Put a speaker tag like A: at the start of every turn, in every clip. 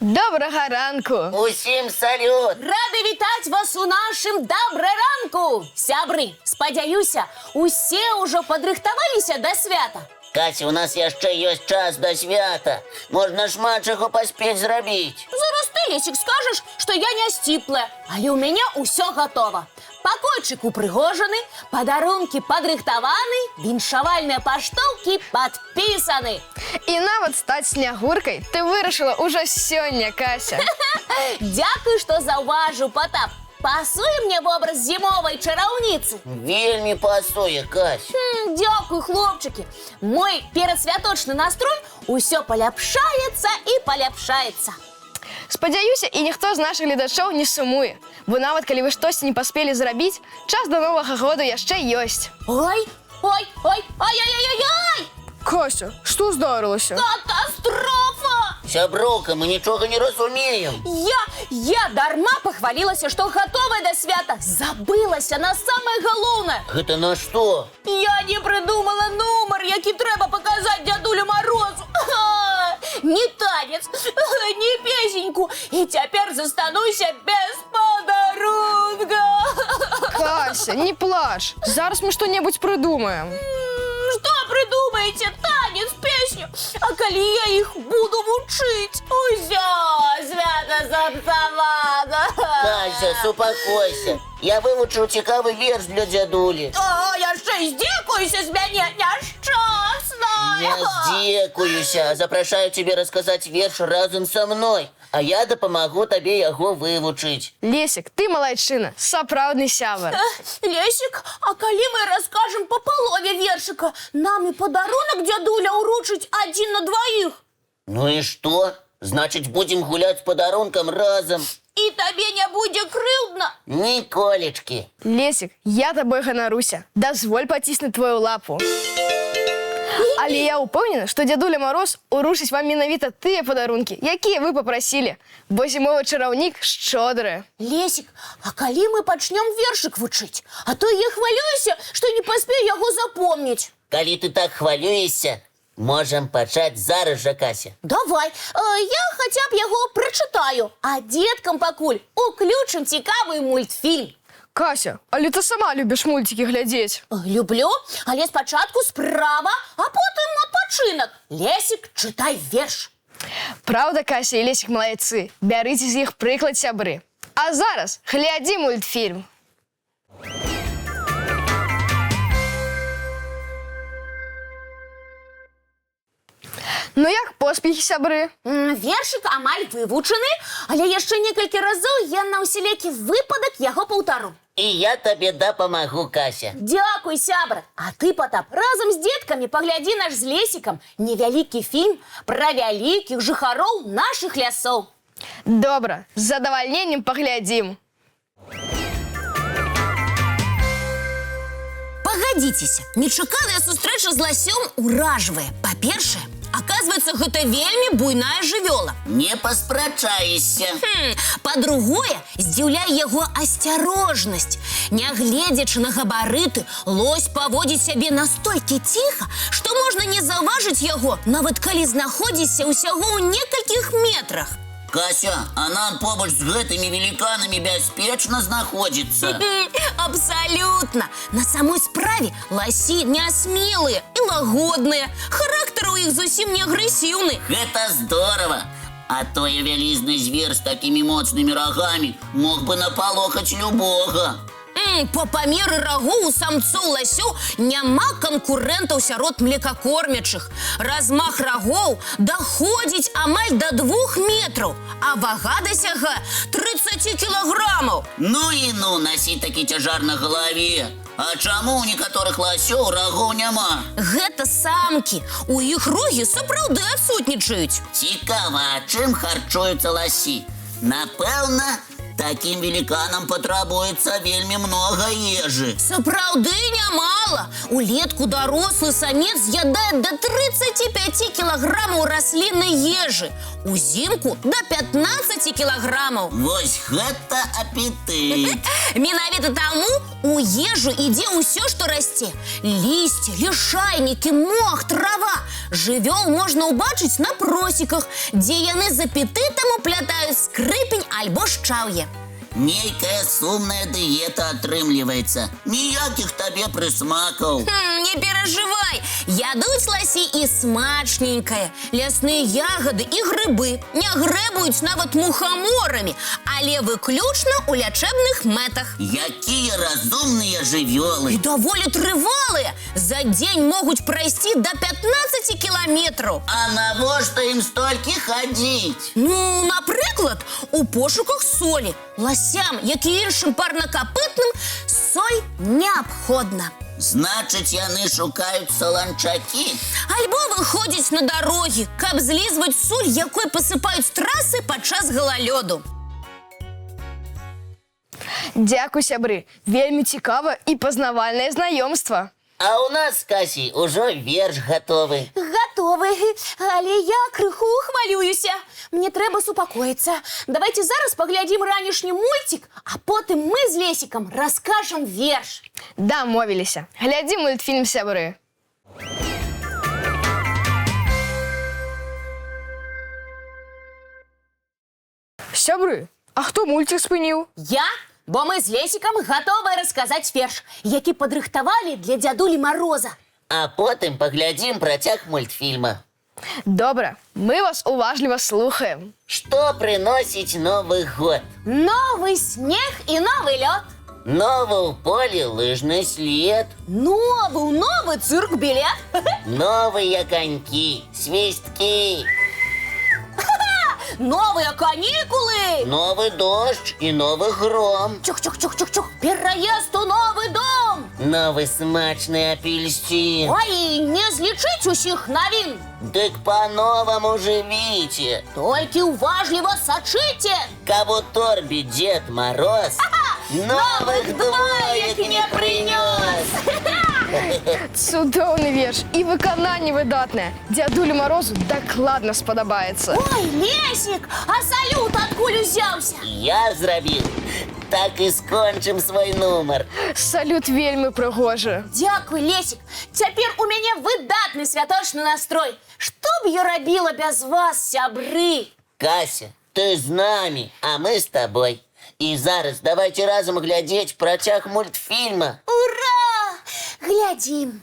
A: Доброго ранку!
B: Усім салют!
C: Рада вітаць вас у нашым добраранку! Сябры, спадзяюся, усе ўжо падрыхтаваліся да свята.
B: Кася, у нас яшчэ ёсць час да свята. Можна шмат чаго паспець зрабіць.
C: Зараз ты, Лесік, скажаш, што я не сціплая, але ў мяне ўсё гатова. Пакойчык упрыгожаны, падарункі падрыхтаваны, віншавальныя паштоўкі падпісаны.
A: І нават стаць снягуркай ты вырашыла ўжо сёння, Кася.
C: Дзякуй, што заўважыў, Потап. Пасуе мне вобраз зімовай чараўніцы?
B: Вельмі пасуе, Кася.
C: Дзякуй, хлопчыкі. Мой перадсвяточны настрой усё паляпшаецца і паляпшаецца.
A: Спадзяюся, і ніхто з нашых гледачоў не сумуе. Бо нават калі вы штосьці не паспелі зрабіць, час да Новага году яшчэ ёсць.
C: Ой, ой, ой, ай-яй-яй-яй!
A: Кася, што здарылася?
C: Катастрофа!
B: Сяброўка, мы нічога не разумеем.
C: Я дарма пахвалілася, што гатовая да свята. Забылася на самае галоўнае.
B: Гэта на што?
C: Я не придумала нумар, які трэба паказаць дзядулю Марозу. Ні танец, ні песеньку. І цяпер застануся без падарунка.
A: Кася, не плач. Зараз мы што-небудзь прыдумаем.
C: Што придумаеце? Танец, песню? А калі я іх буду вучыць? Усё, свята сапсавана.
B: Кася, супакойся. Я вывучыў цікавы верш для дзядулі.
C: А яшчэ здзекуйся з мяне, няшчасная.
B: Не здзекуюся. Запрашаю цябе расказаць верш разам са мной. А я дапамагу табе яго вывучыць.
A: Лесік, ты малайчына, сапраўдны сябар.
C: Лесік, а калі мы раскажам па палове вершыка, нам і падарунак дзядуля ўручыць адзін на дваіх.
B: Ну і што? Значыць, будзем гуляць з падарункам разам.
C: І табе не будзе крыўдна.
B: Ніколечкі.
A: Лесік, я табой ганаруся. Дазволь паціснуць твою лапу. Але я ўпэўнена, што дзядуля Мароз уручыць вам менавіта тыя падарункі, якія вы папрасілі, бо зімовы чараўнік шчодры.
C: Лесік, а калі мы пачнём вершык вучыць? А то я хвалююся, што не паспею яго запомніць.
B: Калі ты так хвалюешся, можам пачаць зараз жа, Кася.
C: Давай, я хаця б яго прачытаю, а дзеткам пакуль уключым цікавы мультфільм.
A: Кася, але ты сама любіш мульцікі глядзець.
C: Люблю, але спачатку справа, а потым адпачынак. Лесік, чытай верш.
A: Праўда, Кася і Лесік малайцы, бярыце з іх прыклад, сябры. А зараз глядзі мультфільм. Ну як поспехі, сябры?
C: Вершык амаль вывучаны, але яшчэ некалькі разоў я на ўсялякі выпадак яго паўтару.
B: І я табе дапамагу, Кася.
C: Дзякуй, сябра. А ты, Потап, разам з дзеткамі паглядзі наш з Лесікам невялікі фільм пра вялікіх жыхароў нашых лясоў.
A: Добра, з задавальненнем паглядзім.
C: Пагадзіцеся, нечаканая сустрэча з ласём уражвае. Па-першае, оказывается, гэта вельмі буйная жывёла.
B: Не паспрачаешся.
C: Па-другое, здзіўляе яго асцярожнасць. Нягледзячы на габарыты, лось паводзіць сябе настолькі ціха, што можна не заўважыць яго, нават калі знаходзіся ўсяго ў некалькіх метрах.
B: Кася, а нам побач з гэтымі веліканамі бяспечна знаходзіцца.
C: Абсалютна! На самой справе ласі нясмелыя і лагодныя. Характар у іх зусім не агрэсіўны.
B: Гэта здорава. А той вялізны звер з такімі моцнымі рагамі мог бы напалохаць любога.
C: Па памеры рагоў у самцоў ласёў няма канкурэнтаў сярод млекакормячых. Размах рагоў даходзіць амаль да 2 метраў, а вага дасягае 30 кілаграмаў.
B: Ну і ну, насіць такі цяжар на галаве. А чаму ў некаторых ласёў рагоў няма?
C: Гэта самкі. У іх рогі сапраўды адсутнічаюць.
B: Цікава, а чым харчуюцца ласі? Напэўна, такім веліканам патрабуецца вельмі многа ежы.
C: Сапраўды нямала. Улетку дарослы самец з'ядае да 35 кілаграмаў расліннай ежы. Узімку да 15 кілаграмаў.
B: Вось гэта апетыт.
C: Менавіта таму у ежу ідзе ўсё, што расце. Лісце, лішайнікі, мох, трава. Жывёл можна ўбачыць на просеках, дзе яны з апетытам уплятаюць скрыпень альбо шчаўе.
B: Нейкая сумная дыета атрымліваецца. Ніякіх табе прысмакаў.
C: Не перажывай, ядуць ласі і смачненькае. Лясныя ягады і грыбы, не грэбуюць нават мухаморамі, але выключна ў лячэбных мэтах.
B: Якія разумныя жывёлы.
C: І даволі трывалыя. За дзень могуць прайсці да 15 кіламетраў.
B: А навошта ім столькі хадзіць?
C: Ну, напрыклад, у пошуках солі. Ласям, як і іншым парнакапытным, соль неабходна.
B: Значыць, яны шукаюць саланчакі.
C: Альбо выходзяць на дарогі, каб злізваць соль, якой пасыпаюць трасы падчас галалёду.
A: Дзякуй, сябры. Вельмі цікава і пазнавальнае знаёмства.
B: А у нас з Касей ужо верш гатовы.
D: Готовы, але я крыху хвалююся. Мне трэба супакоіцца. Давайте зараз паглядзім ранішні мульцік, а потым мы з Лесікам раскажам верш.
A: Дамовіліся. Глядзі мультфільм, сябры. Сябры, а хто мульцік спыніў?
D: Я? Бо мы з Лесікам гатовыя расказаць верш, які падрыхтавалі для дзядулі Мароза.
B: А потым паглядзім працяг мультфільма.
A: Добра, мы вас уважліва слухаем.
B: Што прыносіць Новы год?
D: Новы снег і новы лёд.
B: Новы ў полі лыжны след.
D: Новы цырк-білет.
B: Новыя канькі, свісткі.
D: Новыя канікулы.
B: Новы дождж і новы гром.
D: Чух-чух-чух-чух-чух. Пераезд у новы дом.
B: Новы смачны апельсин.
D: Ой, не злічыць усіх навін.
B: Дык па-новаму жывіце.
D: Толькі уважліва сачыце.
B: Каб у торбе Дед Мороз новых двоек не прынёс.
A: Цудоўны верш і выкананне выдатнае. Дзядулі Марозу дакладна спадабаецца.
D: Ой, Лесік, а салют адкуль узяўся?
B: Я зрабіў. Так і скончым свой нумар.
A: Салют вельмі прыгожы.
D: Дзякуй, Лесік. Цяпер у мяне выдатны святочны настрой. Што б я рабіла без вас, сябры?
B: Кася, ты з намі, а мы з табой. І зараз давайте разам глядзець працяг мультфільма.
D: Ура! Глядзім.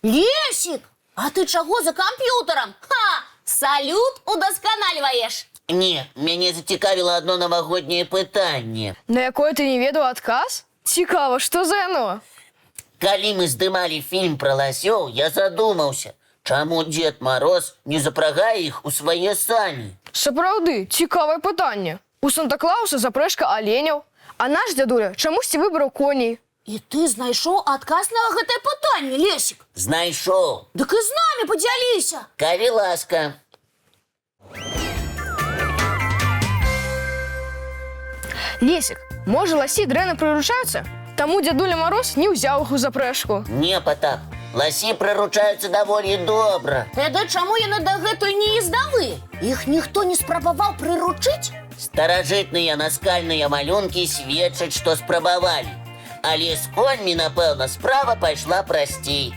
D: Лесік, а ты чаго за камп'ютарам? Ха! Салют удасканальваеш.
B: Не, мяне зацікавіла адно навагодняе пытанне.
A: На якое ты не ведаў адказ? Цікава, што за яно?
B: Калі мы здымалі фільм пра ласёў, я задумаўся, чаму Дед Мороз не запрагае іх у свае сані?
A: Сапраўды, цікавае пытанне. У Санта-Клауса запрэжка аленяў, а наш дзядуля чамусьці выбраў коней.
D: І ты знайшоў адказ на гэтае пытанне, Лесік.
B: Знайшоў.
D: Дык і з намі падзяліся.
B: Калі ласка.
A: Лесік, можа, ласі дрэнна прыручаюцца? Таму дзядуля Мароз не ўзяў іх у запрэжку.
B: Не, Потап, ласі прыручаюцца даволі добра.
D: Тады чаму яны дагэтуль не ездавы? Іх ніхто не спрабаваў прыручыць?
B: Старажытныя наскальныя малюнкі сведчаць, што спрабавалі. Але з коньмі, напэўна, справа пайшла прасцей.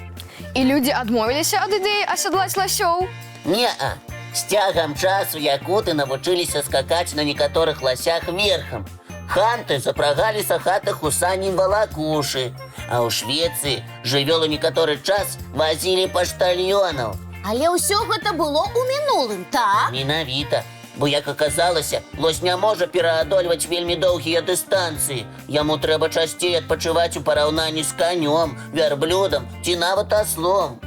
A: І людзі адмовіліся ад ідэі асядлаць ласёў?
B: Не-а. З цягам часу якуты навучыліся скакаць на некаторых ласях верхам. Ханты запрагалі сахатых у сані валакушы. А ў Швецыі жывёлы некаторы час вазілі паштальёнаў.
D: Але ўсё гэта было ў мінулым, так?
B: Менавіта. Бо, як аказалася, лось не можа пераадольваць вельмі доўгія дыстанцыі. Яму трэба часцей адпачываць у параўнанні з канём, вярблюдам ці нават аслом.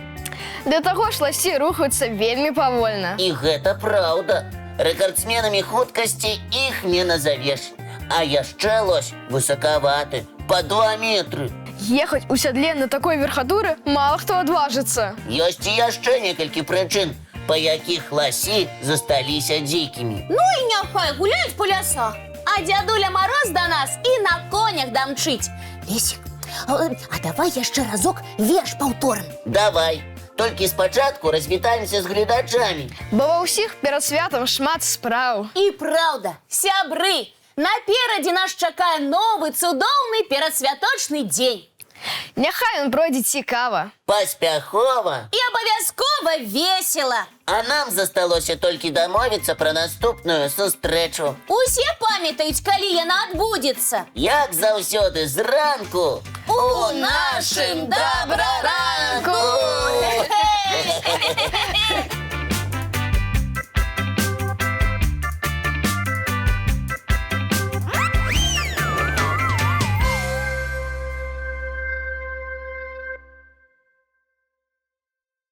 A: Для таго ж ласі рухаюцца вельмі павольна.
B: І гэта праўда. Рэкардсменамі хуткасці іх не назавеш. А яшчэ лось высакаваты, па 2 метры.
A: Ехаць у сядле на такой верхатуры мала хто адважыцца.
B: Ёсць і яшчэ некалькі прычын, па якіх ласі засталіся дзікімі.
D: Ну і няхай гуляюць па лясах. А дзядуля Мароз да нас і на конях дамчыць. Лесік, а давай яшчэ разок верш паўторым.
B: Давай, толькі спачатку развітаемся з гледачамі.
A: Бо ва ўсіх перад святам шмат спраў.
D: І праўда, сябры, Наперадзе нас чакае новы цудоўны перадсвяточны дзень.
A: Няхай ён пройдзе цікава.
B: Паспяхова.
D: І абавязкова весела.
B: А нам засталося толькі дамовіцца пра наступную сустрэчу.
D: Усе памятаюць, калі яна адбудзецца.
B: Як заўсёды, зранку.
D: У нашым добраранку!